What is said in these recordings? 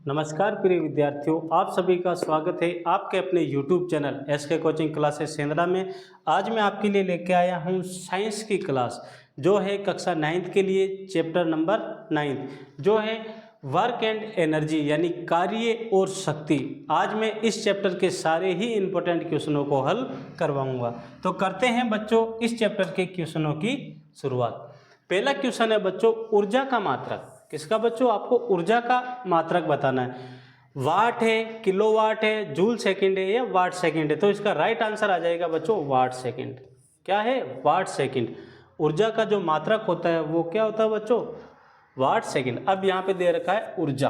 नमस्कार प्रिय विद्यार्थियों, आप सभी का स्वागत है आपके अपने YouTube channel SK coaching classes Shendra में। आज मैं आपके लिए लेके आया हूँ साइंस की क्लास जो है कक्षा 9th के लिए चैप्टर नंबर 9 जो है वर्क एंड एनर्जी यानी कार्य और शक्ति। आज मैं इस चैप्टर के सारे ही इम्पोर्टेंट क्वेश्चनों को हल करवाऊंगा। तो करते हैं बच्चों इस चैप्टर के क्वेश्चनों की शुरुआत। पहला क्वेश्चन है बच्चों ऊर्जा का मात्रक। किसका बच्चों? आपको ऊर्जा का मात्रक बताना है। वाट है, किलोवाट है, जूल सेकंड है या वाट सेकंड है? तो इसका राइट आंसर आ जाएगा बच्चों वाट सेकंड। क्या है? Watt second. ऊर्जा का जो मात्रक होता है वो क्या होता है बच्चों? Watt second. अब यहाँ पे दे रखा है ऊर्जा,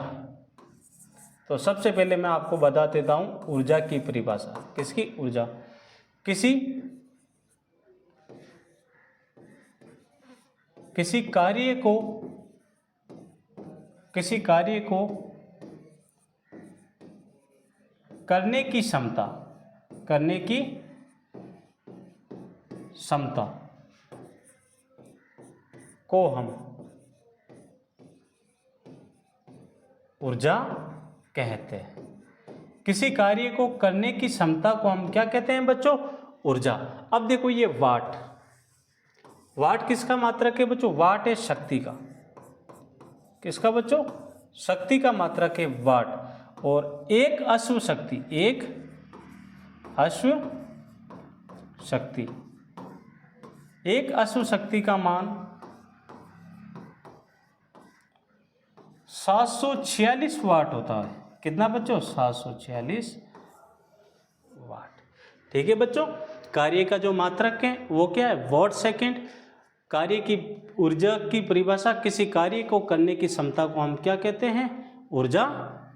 तो सबसे पहले मैं आपको बता देता हूँ ऊर्जा की परिभाषा। किसकी? ऊर्जा। किसी कार्य को करने की क्षमता को हम ऊर्जा कहते हैं। किसी कार्य को करने की क्षमता को हम क्या कहते हैं बच्चों? ऊर्जा। अब देखो ये वाट किसका मात्रक है बच्चों? वाट है शक्ति का। किसका बच्चों? शक्ति का मात्रक है वाट। और एक अश्व शक्ति का मान 746 वाट होता है। कितना बच्चों? 746 वाट। ठीक है बच्चों। कार्य का जो मात्रक है वो क्या है? Watt second. कार्य की ऊर्जा की परिभाषा, किसी कार्य को करने की क्षमता को हम क्या कहते हैं? ऊर्जा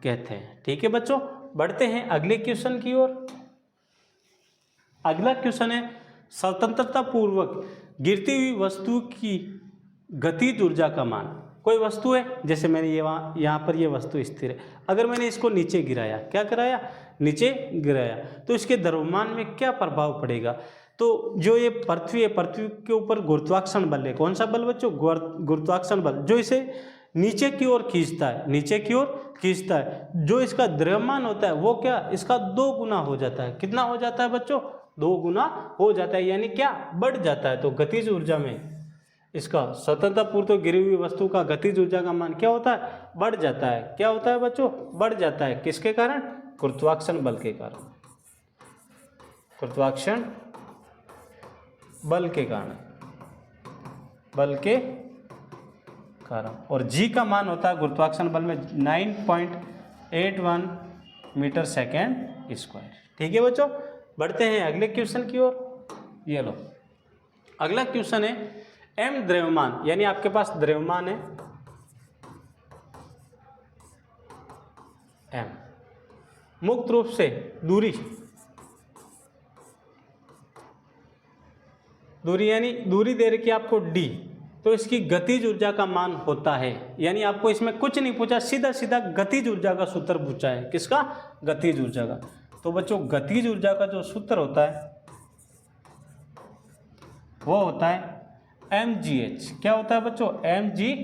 कहते हैं। ठीक है बच्चों, बढ़ते हैं अगले क्वेश्चन की ओर। अगला क्वेश्चन है स्वतंत्रता पूर्वक गिरती हुई वस्तु की गतिज ऊर्जा का मान। कोई वस्तु है, जैसे मैंने यहाँ पर ये वस्तु स्थिर है, अगर मैंने इसको नीचे गिराया, क्या कराया? नीचे गिराया, तो इसके द्रव्यमान में क्या प्रभाव पड़ेगा? तो जो ये पृथ्वी है, पृथ्वी के ऊपर गुरुत्वाकर्षण बल है। कौन सा बल बच्चों? गुरुत्वाकर्षण बल, जो इसे नीचे की ओर खींचता है। जो इसका द्रव्यमान होता है वो क्या? इसका 2 गुना हो जाता है। कितना हो जाता है बच्चों? 2 गुना हो जाता है, यानी क्या? बढ़ जाता है। तो गतिज ऊर्जा में इसका स्वतंत्रतापूर्वक गिरी हुई वस्तु का गतिज ऊर्जा का मान क्या होता है? बढ़ जाता है। क्या होता है बच्चों? बढ़ जाता है। किसके कारण? गुरुत्वाकर्षण बल के कारण। गुरुत्वाकर्षण बल के कारण। और जी का मान होता है गुरुत्वाकर्षण बल में 9.81 मीटर सेकेंड स्क्वायर। ठीक है बच्चों, बढ़ते हैं अगले क्वेश्चन की ओर। ये लो, अगला क्वेश्चन है एम द्रव्यमान, यानी आपके पास द्रव्यमान है एम, मुक्त रूप से दूरी यानी दूरी दे रखी है आपको डी, तो इसकी गतिज ऊर्जा का मान होता है। यानी आपको इसमें कुछ नहीं पूछा, सीधा सीधा गतिज ऊर्जा का सूत्र पूछा है। किसका? गतिज ऊर्जा का। तो बच्चों गतिज ऊर्जा का जो सूत्र होता है वो होता है mgh। क्या होता है बच्चों? mgh।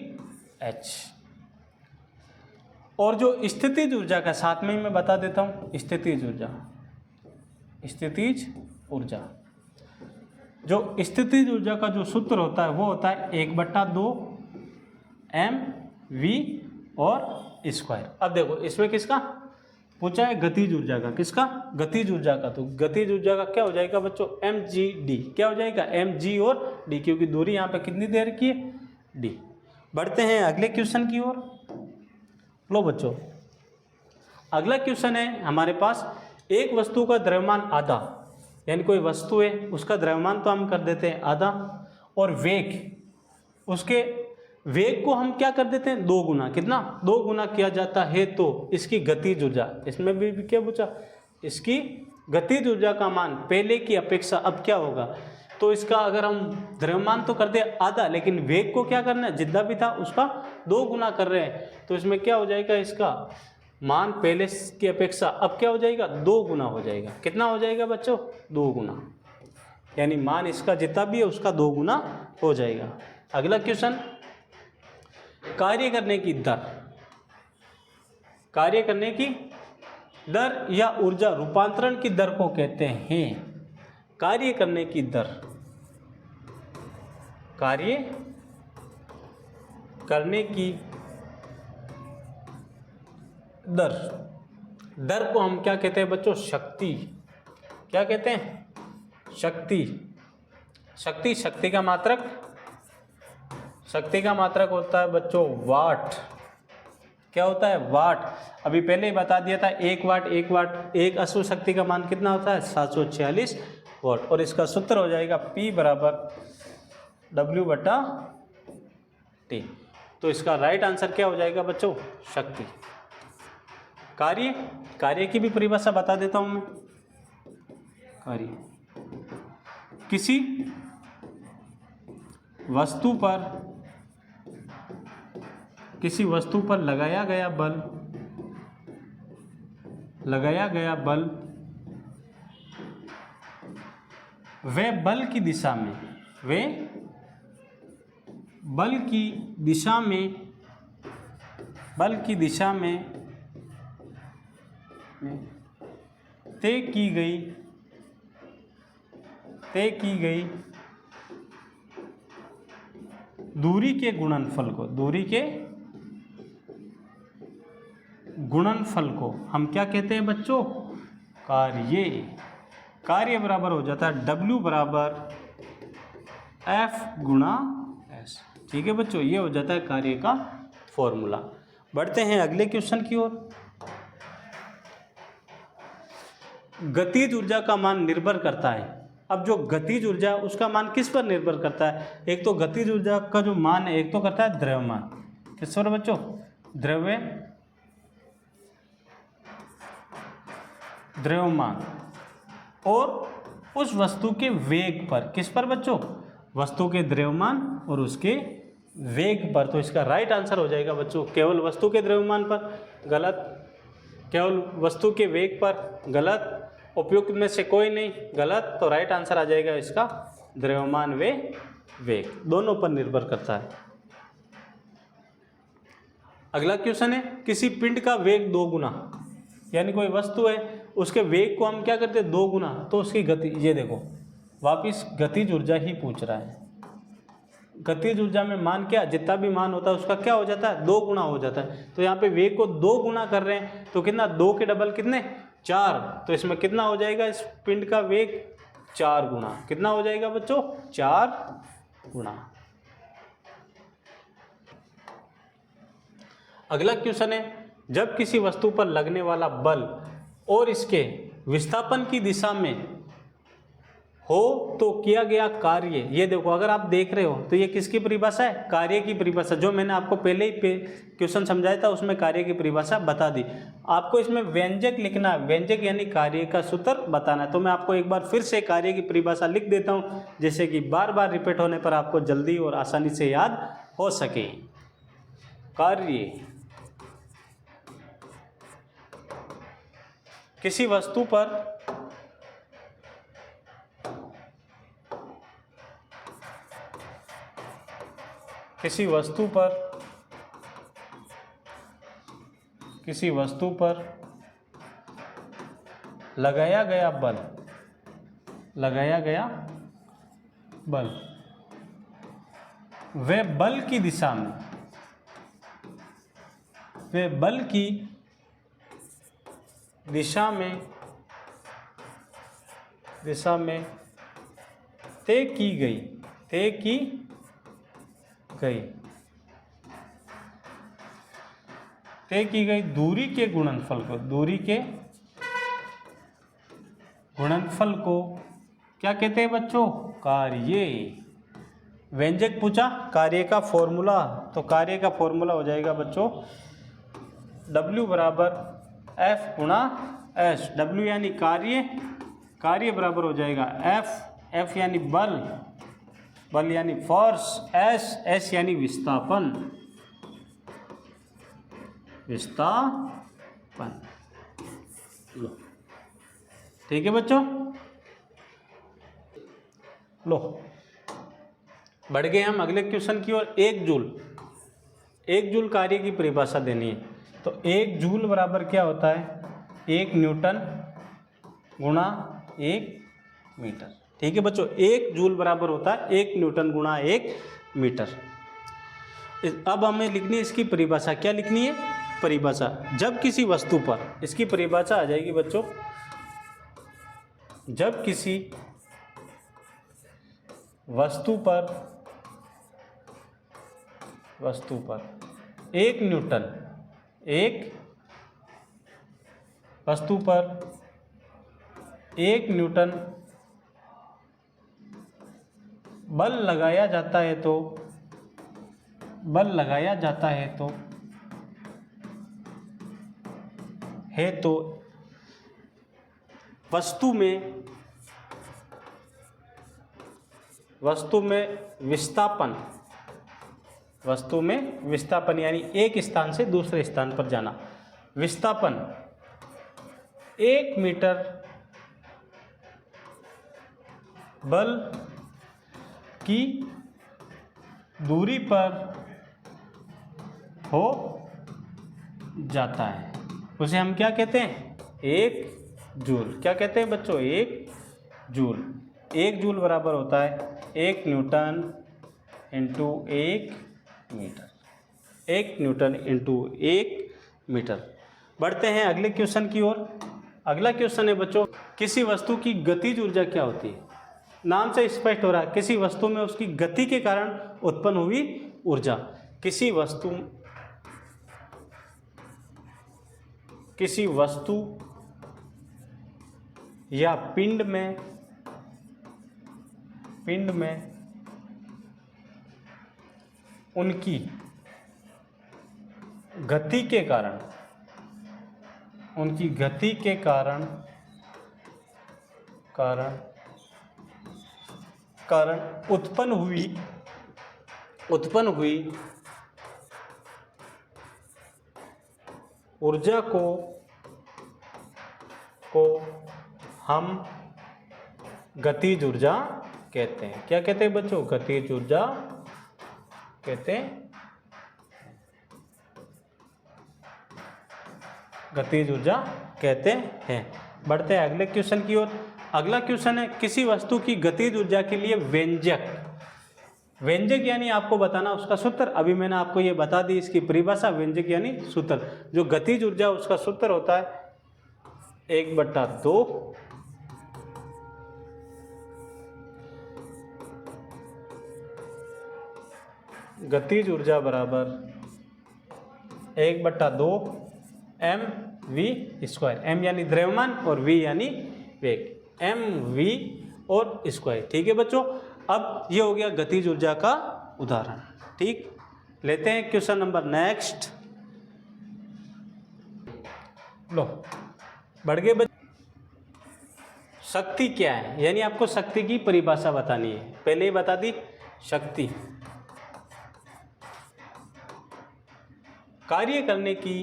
और जो स्थितिज ऊर्जा का साथ में मैं बता देता हूं, स्थितिज ऊर्जा, जो स्थितिज ऊर्जा का जो सूत्र होता है वो होता है 1/2 mv और स्क्वायर। अब देखो इसमें किसका पूछा है? गतिज ऊर्जा का। किसका? गतिज ऊर्जा का। तो गतिज ऊर्जा का क्या हो जाएगा बच्चों? mgd। क्या हो जाएगा? mg और d, क्योंकि दूरी यहाँ पे कितनी दे रखी है? d। बढ़ते हैं अगले क्वेश्चन की ओर। लो बच्चों, अगला क्वेश्चन है हमारे पास, एक वस्तु का द्रव्यमान आधा, यानी कोई वस्तु है उसका द्रव्यमान तो हम कर देते हैं आधा, और वेग, उसके वेग को हम क्या कर देते हैं? 2 गुना। कितना? 2 गुना किया जाता है तो इसकी गतिज ऊर्जा, इसमें भी क्या पूछा? इसकी गतिज ऊर्जा का मान पहले की अपेक्षा अब क्या होगा? तो इसका अगर हम द्रव्यमान तो कर दे आधा, लेकिन वेग को क्या करना है? जितना भी था उसका 2 गुना कर रहे हैं, तो इसमें क्या हो जाएगा? इसका मान पहले की अपेक्षा अब क्या हो जाएगा? 2 गुना हो जाएगा। कितना हो जाएगा बच्चों? 2 गुना। यानी मान इसका जितना भी है उसका 2 गुना हो जाएगा। अगला क्वेश्चन, कार्य करने की दर। कार्य करने की दर या ऊर्जा रूपांतरण की दर को कहते हैं। कार्य करने की दर, कार्य करने की दर, दर को हम क्या कहते हैं बच्चों? शक्ति। क्या कहते हैं? शक्ति। शक्ति, शक्ति का मात्रक, शक्ति का मात्रक होता है बच्चों वाट। क्या होता है? वाट। अभी पहले ही बता दिया था, 1 वाट, एक अश्व शक्ति का मान कितना होता है? 746 वाट। और इसका सूत्र हो जाएगा P बराबर W/T। तो इसका राइट आंसर क्या हो जाएगा बच्चों? शक्ति। कार्य, कार्य की भी परिभाषा बता देता हूं मैं। कार्य, किसी वस्तु पर लगाया गया बल वे बल की दिशा में तय की गई दूरी के गुणनफल को हम क्या कहते हैं बच्चों? कार्य। कार्य बराबर हो जाता है W बराबर F गुणा S। ठीक है बच्चों, ये हो जाता है कार्य का फॉर्मूला। बढ़ते हैं अगले क्वेश्चन की ओर। गतिज ऊर्जा का मान निर्भर करता है। अब जो गतिज ऊर्जा उसका मान किस पर निर्भर करता है? एक तो गतिज ऊर्जा का जो मान है, एक तो करता है द्रव्यमान। किस पर बच्चों? द्रव्यमान। और उस वस्तु के वेग पर। किस पर बच्चों? वस्तु के द्रव्यमान और उसके वेग पर। तो इसका राइट आंसर हो जाएगा बच्चों केवल वस्तु के द्रव्यमान पर, गलत। केवल वस्तु के वेग पर, गलत। उपयुक्त में से कोई नहीं, गलत। तो राइट आंसर आ जाएगा इसका द्रव्यमान व वेग, दोनों पर निर्भर करता है। अगला क्वेश्चन है, किसी पिंड का वेग 2 गुना, यानी कोई वस्तु है उसके वेग को हम क्या करते हैं? 2 गुना। तो उसकी गति, ये देखो वापिस गतिज ऊर्जा ही पूछ रहा है। गतिज ऊर्जा में मान क्या, जितना भी मान होता है उसका क्या हो जाता है? 2 गुना हो जाता है। तो यहाँ पे वेग को 2 गुना कर रहे हैं, तो कितना? 2 के डबल कितने? 4। तो इसमें कितना हो जाएगा? इस पिंड का वेग 4 गुना। कितना हो जाएगा बच्चों? 4 गुना। अगला क्वेश्चन है, जब किसी वस्तु पर लगने वाला बल और इसके विस्थापन की दिशा में हो तो किया गया कार्य। ये देखो, अगर आप देख रहे हो तो ये किसकी परिभाषा है? कार्य की परिभाषा। जो मैंने आपको पहले ही क्वेश्चन समझाया था उसमें कार्य की परिभाषा बता दी। आपको इसमें व्यंजक लिखना है, व्यंजक यानी कार्य का सूत्र बताना है। तो मैं आपको एक बार फिर से कार्य की परिभाषा लिख देता हूँ, जैसे कि बार बार रिपीट होने पर आपको जल्दी और आसानी से याद हो सके। कार्य, किसी वस्तु पर लगाया गया बल वे बल की दिशा में तय की गई दूरी के गुणनफल को क्या कहते हैं बच्चों? कार्य। व्यंजक पूछा, कार्य का फॉर्मूला। तो कार्य का फॉर्मूला हो जाएगा बच्चों W बराबर F गुणा S। W यानी कार्य बराबर हो जाएगा F यानी बल यानी फोर्स, S यानी विस्थापन। लो, ठीक है बच्चों। लो, बढ़ गए हम अगले क्वेश्चन की ओर। 1 जूल कार्य की परिभाषा देनी है। तो 1 जूल बराबर क्या होता है, 1 न्यूटन गुणा 1 मीटर। ठीक है बच्चों, 1 जूल बराबर होता है 1 न्यूटन गुणा 1 मीटर। अब हमें लिखनी है इसकी परिभाषा। क्या लिखनी है, परिभाषा। जब किसी वस्तु पर, इसकी परिभाषा आ जाएगी बच्चों, जब किसी वस्तु पर 1 न्यूटन, एक वस्तु पर 1 न्यूटन बल लगाया जाता है तो वस्तु में विस्थापन यानी एक स्थान से दूसरे स्थान पर जाना, विस्थापन 1 मीटर बल की दूरी पर हो जाता है, उसे हम क्या कहते हैं, 1 जूल। क्या कहते हैं बच्चों, 1 जूल। 1 जूल बराबर होता है 1 newton into 1 metre, 1 newton into 1 metre. बढ़ते हैं अगले क्वेश्चन की ओर। अगला क्वेश्चन है बच्चों, किसी वस्तु की गतिज ऊर्जा क्या होती है। नाम से स्पष्ट हो रहा है, किसी वस्तु में उसकी गति के कारण उत्पन्न हुई ऊर्जा। किसी वस्तु या पिंड में उनकी गति के कारण उत्पन्न हुई ऊर्जा को हम गतिज ऊर्जा कहते हैं। क्या कहते हैं बच्चों, गतिज ऊर्जा कहते हैं, गतिज ऊर्जा कहते हैं। बढ़ते हैं अगले क्वेश्चन की ओर। अगला क्वेश्चन है, किसी वस्तु की गतिज ऊर्जा के लिए व्यंजक यानी आपको बताना उसका सूत्र। अभी मैंने आपको ये बता दी इसकी परिभाषा। व्यंजक यानी सूत्र। जो गतिज ऊर्जा उसका सूत्र होता है 1/2 गतिज ऊर्जा बराबर 1/2 mv²। m यानी द्रव्यमान और v यानी वेग, mv और स्क्वायर। ठीक है बच्चों, अब ये हो गया गतिज ऊर्जा का उदाहरण। ठीक, लेते हैं क्वेश्चन नंबर नेक्स्ट। लो बढ़ गए बच्चों। शक्ति क्या है, यानी आपको शक्ति की परिभाषा बतानी है। पहले ही बता दी, शक्ति कार्य करने की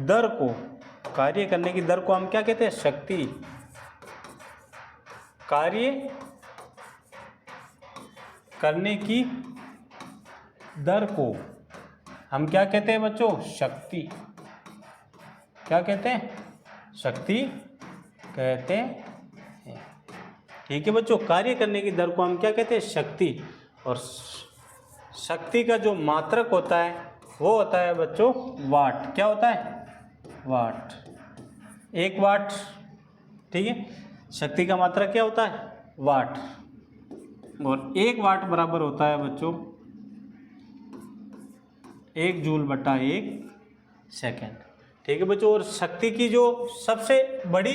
दर को हम क्या कहते हैं, शक्ति। कार्य करने की दर को हम क्या कहते हैं बच्चों, शक्ति। क्या कहते हैं, शक्ति कहते हैं। ठीक है बच्चों, कार्य करने की दर को हम क्या कहते हैं, शक्ति। और शक्ति का जो मात्रक होता है वो होता है बच्चों वाट। क्या होता है, वाट। 1 वाट। ठीक है, शक्ति का मात्रक क्या होता है, वाट। और 1 वाट बराबर होता है बच्चों 1 जूल बटा 1 सेकेंड। ठीक है बच्चों, और शक्ति की जो सबसे बड़ी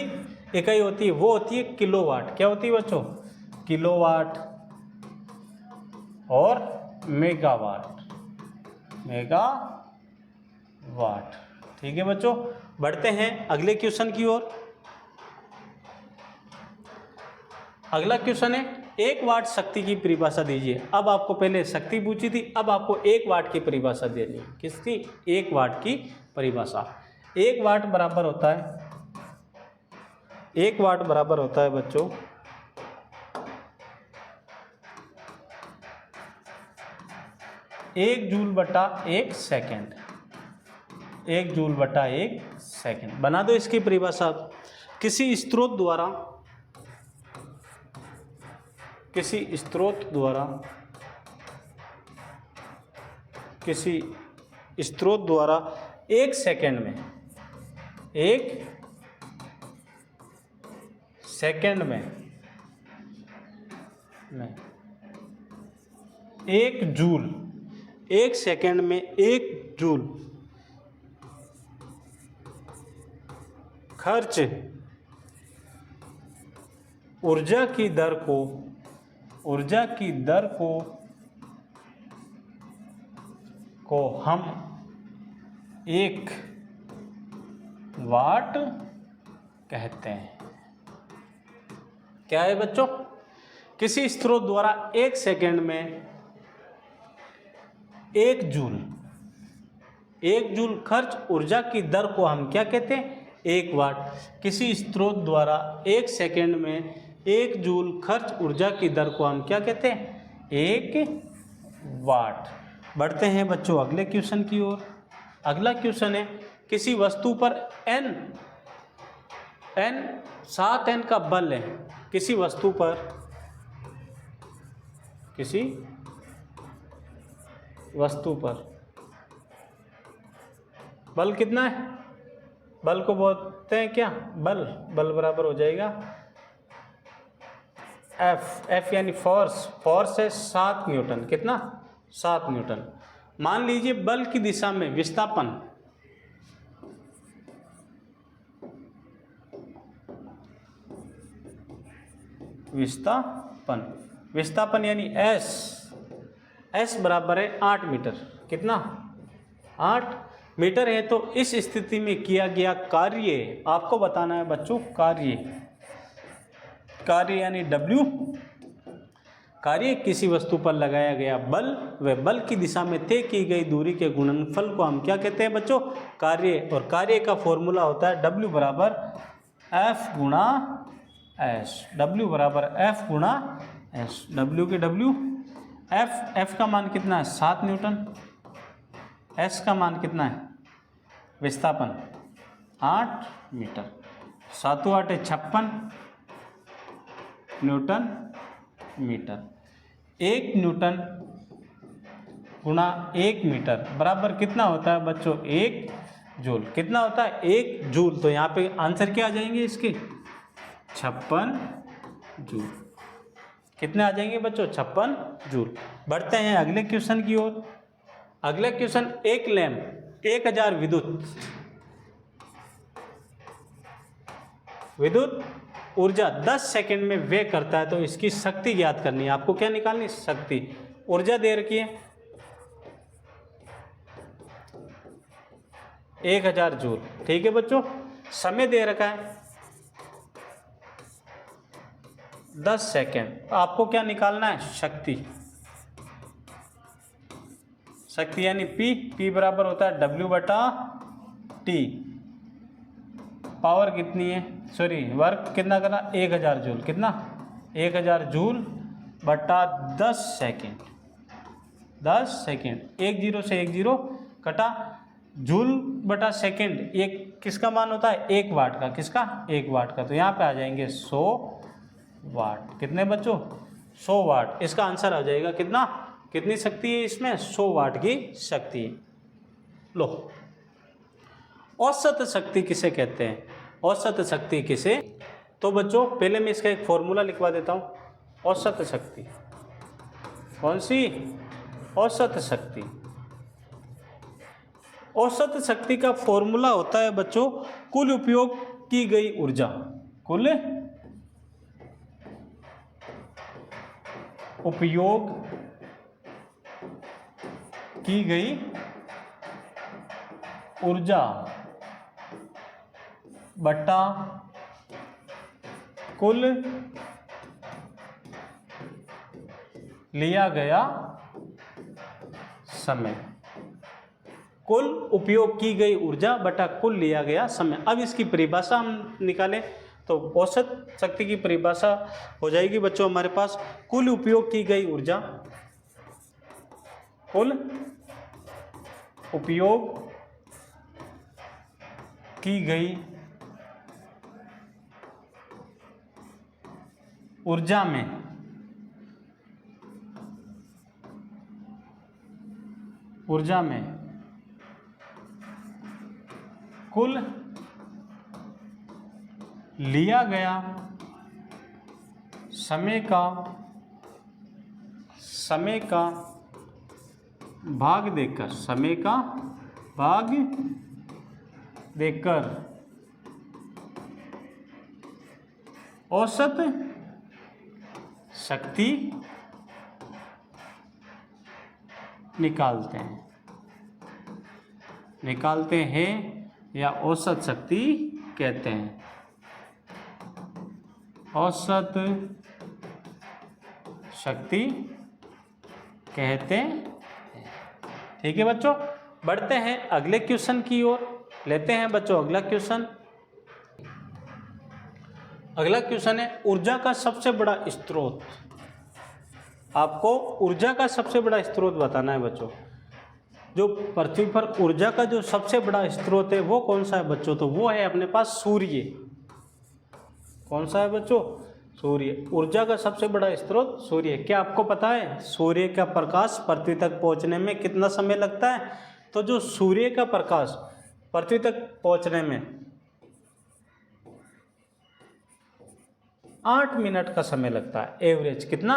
इकाई होती है वो होती है किलोवाट। क्या होती है बच्चों, किलोवाट और मेगावाट। ठीक है बच्चों, बढ़ते हैं अगले क्वेश्चन की ओर। अगला क्वेश्चन है, 1 वाट शक्ति की परिभाषा दीजिए। अब आपको पहले शक्ति पूछी थी, अब आपको 1 वाट की परिभाषा देनी है। किसकी, 1 वाट की परिभाषा। 1 वाट बराबर होता है बच्चों 1 जूल बटा 1 सेकेंड, 1 जूल बटा 1 सेकेंड। बना दो इसकी परिभाषा। किसी स्रोत द्वारा, किसी स्रोत द्वारा, किसी स्रोत द्वारा 1 सेकेंड में, 1 सेकेंड में 1 जूल, 1 सेकेंड में 1 जूल खर्च ऊर्जा की दर को, ऊर्जा की दर को हम 1 वाट कहते हैं। क्या है बच्चों? किसी स्रोत द्वारा 1 सेकेंड में 1 जूल, 1 जूल खर्च ऊर्जा की दर को हम क्या कहते हैं? 1 वाट। किसी स्रोत द्वारा 1 सेकेंड में 1 जूल खर्च ऊर्जा की दर को हम क्या कहते हैं? 1 वाट। बढ़ते हैं बच्चों अगले क्वेश्चन की ओर। अगला क्वेश्चन है, किसी वस्तु पर n 7n का बल है। किसी वस्तु पर, किसी वस्तु पर बल कितना है? बल को बोलते हैं क्या? बल। बल बराबर हो जाएगा F यानी फोर्स। फोर्स है 7 न्यूटन। कितना? 7 न्यूटन। मान लीजिए बल की दिशा में विस्थापन, विस्थापन यानी S बराबर है 8 मीटर। कितना? 8 मीटर है। तो इस स्थिति में किया गया कार्य आपको बताना है बच्चों। कार्य यानी W। कार्य किसी वस्तु पर लगाया गया बल व बल की दिशा में तय की गई दूरी के गुणनफल को हम क्या कहते हैं बच्चों? कार्य। और कार्य का फॉर्मूला होता है W बराबर F गुणा S। W बराबर F गुणा S। W के W, F का मान कितना है? 7 न्यूटन। S का मान कितना है? विस्थापन 8 मीटर। 7 8 56 Newton metre. 1 न्यूटन गुणा 1 मीटर बराबर कितना होता है बच्चों? 1 जूल। कितना होता है? 1 जूल। तो यहाँ पे आंसर क्या आ जाएंगे इसके? 56 जूल। कितने आ जाएंगे बच्चों? 56 जूल। बढ़ते हैं अगले क्वेश्चन की ओर। अगला क्वेश्चन, एक लैंप 1000 विद्युत ऊर्जा 10 सेकंड में व्यय करता है। तो इसकी शक्ति ज्ञात करनी है। आपको क्या निकालनी? शक्ति। ऊर्जा दे रखी है 1000 जूल। ठीक है बच्चों। समय दे रखा है 10 सेकंड। आपको क्या निकालना है? शक्ति। शक्ति यानी P बराबर होता है W बटा T। पावर कितनी है? सॉरी, वर्क कितना करना? 1000 जूल। कितना? 1000 जूल बटा 10 सेकेंड। 10 सेकेंड। 1 0 से 1 0 कटा। जूल बटा सेकेंड ये किसका मान होता है? 1 वाट का। किसका? 1 वाट का। तो यहाँ पे आ जाएंगे 100 वाट। कितने बच्चों? 100 वाट। इसका आंसर आ जाएगा कितना? कितनी शक्ति है इसमें? 100 वाट की शक्ति है। लो, औसत शक्ति किसे कहते हैं? औसत शक्ति किसे? तो बच्चों पहले मैं इसका एक फॉर्मूला लिखवा देता हूँ। औसत शक्ति कौन सी? औसत शक्ति। औसत शक्ति का फॉर्मूला होता है बच्चों कुल उपयोग की गई ऊर्जा। कुल उपयोग की गई ऊर्जा बटा कुल लिया गया समय। कुल उपयोग की गई ऊर्जा बटा कुल लिया गया समय। अब इसकी परिभाषा हम निकालें तो औसत शक्ति की परिभाषा हो जाएगी बच्चों हमारे पास कुल उपयोग की गई ऊर्जा, कुल उपयोग की गई ऊर्जा में कुल लिया गया समय का भाग देकर औसत शक्ति निकालते हैं या औसत शक्ति कहते हैं। औसत शक्ति कहते हैं। ठीक है बच्चों, बढ़ते हैं अगले क्वेश्चन की ओर। लेते हैं बच्चों अगला क्वेश्चन। अगला क्वेश्चन है ऊर्जा का सबसे बड़ा स्रोत। आपको ऊर्जा का सबसे बड़ा स्रोत बताना है बच्चों। जो पृथ्वी पर ऊर्जा का जो सबसे बड़ा स्रोत है वो कौन सा है बच्चों? तो वो है अपने पास सूर्य। कौन सा है बच्चों? सूर्य। ऊर्जा का सबसे बड़ा स्रोत सूर्य। क्या आपको पता है सूर्य का प्रकाश पृथ्वी तक पहुंचने में कितना समय लगता है? तो जो सूर्य का प्रकाश पृथ्वी तक पहुंचने में 8 मिनट का समय लगता है। एवरेज कितना?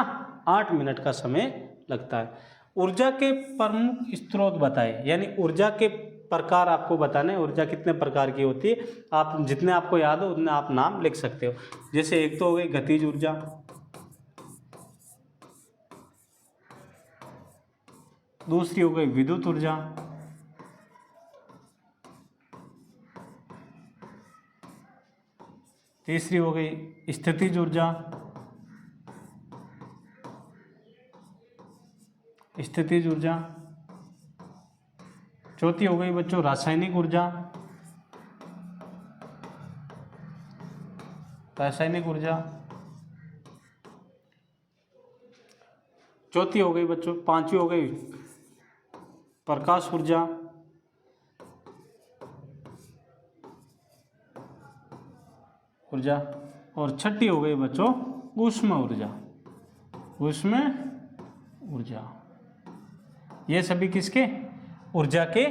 8 मिनट का समय लगता है। ऊर्जा के प्रमुख स्रोत बताए, यानी ऊर्जा के प्रकार आपको बताने। ऊर्जा कितने प्रकार की होती है, आप जितने आपको याद हो उतने आप नाम लिख सकते हो। जैसे एक तो हो गई गतिज ऊर्जा, दूसरी हो गई विद्युत ऊर्जा, तीसरी हो गई स्थितिज ऊर्जा, चौथी हो गई बच्चों रासायनिक ऊर्जा, चौथी हो गई बच्चों, पांचवी हो गई प्रकाश ऊर्जा, और छठी हो गई बच्चों ऊष्म ऊर्जा। ये सभी किसके? ऊर्जा के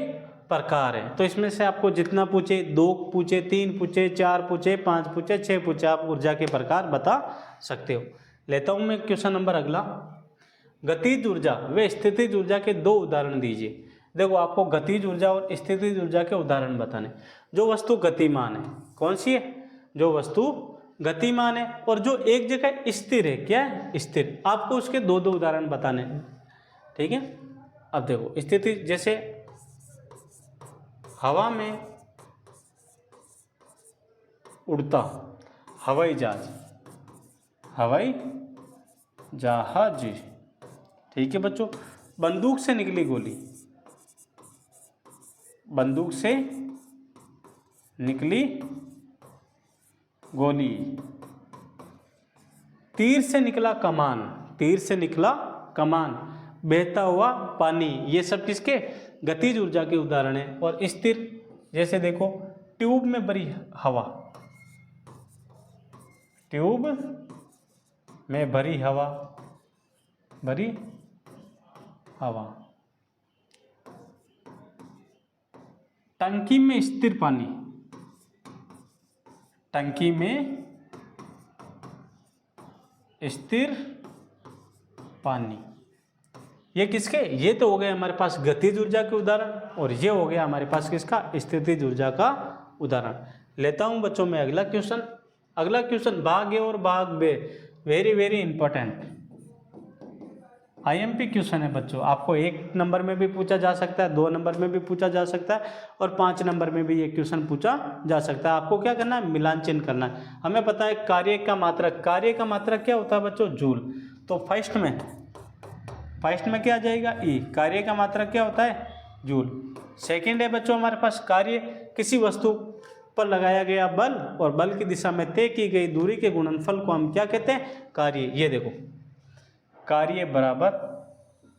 प्रकार हैं। तो इसमें से आपको जितना पूछे, 2 पूछे, 3 पूछे, 4 पूछे, 5 पूछे, 6 पूछे, आप ऊर्जा के प्रकार बता सकते हो। लेता हूं मैं क्वेश्चन नंबर अगला। गतिज ऊर्जा व स्थितिज ऊर्जा के 2 उदाहरण दीजिए। देखो आपको गतिज ऊर्जा और स्थितिज ऊर्जा के उदाहरण बताने। जो वस्तु गतिमान है, कौन सी है? जो वस्तु गतिमान है और जो एक जगह स्थिर है। क्या है? स्थिर। आपको उसके 2 उदाहरण बताने। ठीक है, अब देखो स्थिति, जैसे हवा में उड़ता हवाई जहाज। ठीक है बच्चों, बंदूक से निकली गोली, तीर से निकला कमान, बहता हुआ पानी। ये सब किसके? गतिज ऊर्जा के उदाहरण है। और स्थिर, जैसे देखो ट्यूब में भरी हवा, टंकी में स्थिर पानी। ये किसके? ये तो हो गए हमारे पास गतिज ऊर्जा के उदाहरण, और ये हो गया हमारे पास किसका? स्थितिज ऊर्जा का उदाहरण। लेता हूं बच्चों मैं अगला क्वेश्चन। भाग ए और भाग B very very important IMP question है बच्चों। आपको 1 नंबर में भी पूछा जा सकता है, 2 नंबर में भी पूछा जा सकता है, और 5 नंबर में भी ये क्वेश्चन पूछा जा सकता है। आपको क्या करना है? मिलान चिन्ह करना है। हमें पता है कार्य का मात्रक क्या होता है बच्चों? जूल। तो फर्स्ट में क्या आ जाएगा? ई। कार्य का मात्रक क्या होता है? जूल। सेकंड है बच्चों हमारे पास कार्य किसी वस्तु पर लगाया गया बल और बल की दिशा में तय की गई दूरी के गुणनफल को हम क्या कहते हैं? कार्य। ये देखो कार्य बराबर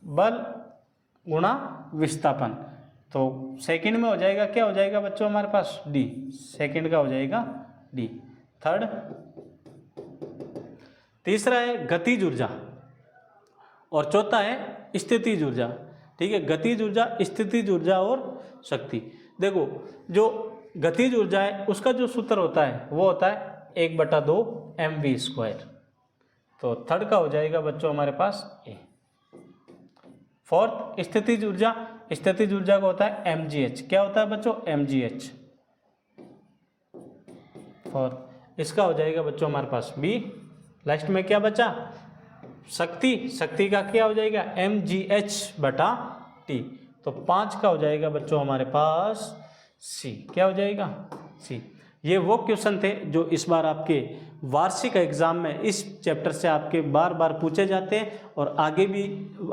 बल गुणा विस्थापन। तो सेकंड में हो जाएगा, क्या हो जाएगा बच्चों हमारे पास, डी। सेकंड का हो जाएगा डी। थर्ड, तीसरा है गतिज ऊर्जा और चौथा है स्थितिज ऊर्जा। ठीक है, गतिज ऊर्जा, स्थितिज ऊर्जा और शक्ति। देखो जो गतिज ऊर्जा है उसका जो सूत्र होता है वो होता है 1/2 mv²। तो थर्ड का हो जाएगा बच्चों हमारे पास ए। फोर्थ, स्थितिज ऊर्जा। स्थितिज ऊर्जा का होता है mgh। क्या होता है बच्चों, mgh। फोर्थ, इसका हो जाएगा बच्चों हमारे पास बी। लास्ट में क्या बचा, शक्ति। शक्ति का क्या हो जाएगा, mgh/T। तो 5 का हो जाएगा बच्चों हमारे पास सी। क्या हो जाएगा, सी। ये वो क्वेश्चन थे जो इस बार आपके वार्षिक एग्जाम में इस चैप्टर से आपके बार बार पूछे जाते हैं और आगे भी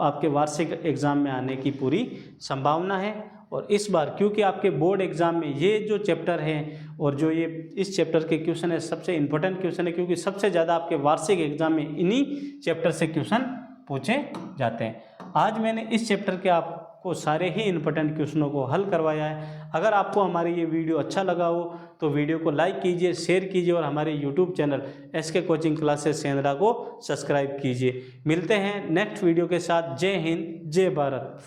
आपके वार्षिक एग्जाम में आने की पूरी संभावना है। और इस बार क्योंकि आपके बोर्ड एग्जाम में ये जो चैप्टर है और जो ये इस चैप्टर के क्वेश्चन है सबसे इम्पोर्टेंट क्वेश्चन है, क्योंकि सबसे ज़्यादा आपके वार्षिक एग्जाम में इन्हीं चैप्टर से क्वेश्चन पूछे जाते हैं। आज मैंने इस चैप्टर के आपको सारे ही इम्पोर्टेंट क्वेश्चनों को हल करवाया है। अगर आपको हमारी ये वीडियो अच्छा लगा हो तो वीडियो को लाइक कीजिए, शेयर कीजिए और हमारे YouTube channel SK coaching classes Shendra को सब्सक्राइब कीजिए। मिलते हैं नेक्स्ट वीडियो के साथ। जय हिंद, जय भारत।